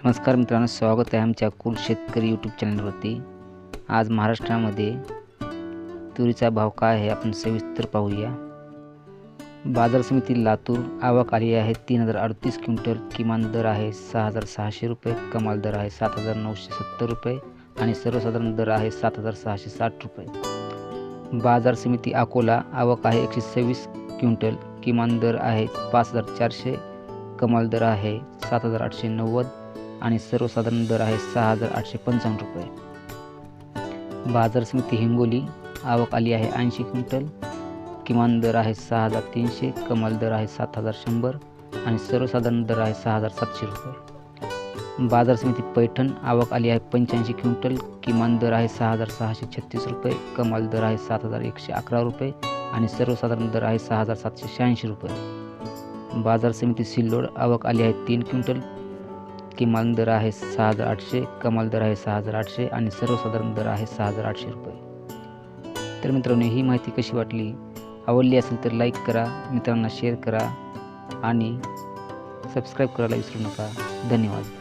नमस्कार मित्रांनो, स्वागत आहे आमच्या कुल शेतकरी यूट्यूब चॅनलवरती। आज महाराष्ट्रामध्ये तुरीचा भाव काय आहे आपण सविस्तर पाहूया। बाजार समिती लातूर आवक आली आहे 3038 क्विंटल। किमान दर आहे 6600 रुपये, कमाल दर आहे 7970 रुपये आणि सर्वसाधारण दर आहे 7660 रुपये। बाजार समिती अकोला आवक आहे 126 क्विंटल। किमान दर आहे 5400, कमाल दर आहे 7890 आणि सर्वसाधारण दर आहे 6855 रुपये। बाजार समिती हिंगोली आवक आली आहे 80 क्विंटल। किमान दर आहे 6300, कमाल दर आहे 7100 आणि सर्वसाधारण दर आहे 6700 रुपये। बाजार समिती पैठण आवक आली आहे 85 क्विंटल। किमान दर आहे 6636 रुपये, कमाल दर आहे 7111 रुपये आणि सर्वसाधारण दर आहे 6786 रुपये। बाजार समिती सिल्लोड आवक आली आहे 3 क्विंटल। किमान दर आहे 6800, कमाल दर आहे 6800 आणि सर्वसाधारण दर आहे 6800 रुपये। तर मित्रांनो, ही माहिती कशी वाटली? आवडली असेल तर लाईक करा, मित्रांना शेअर करा आणि सबस्क्राईब करायला विसरू नका। धन्यवाद।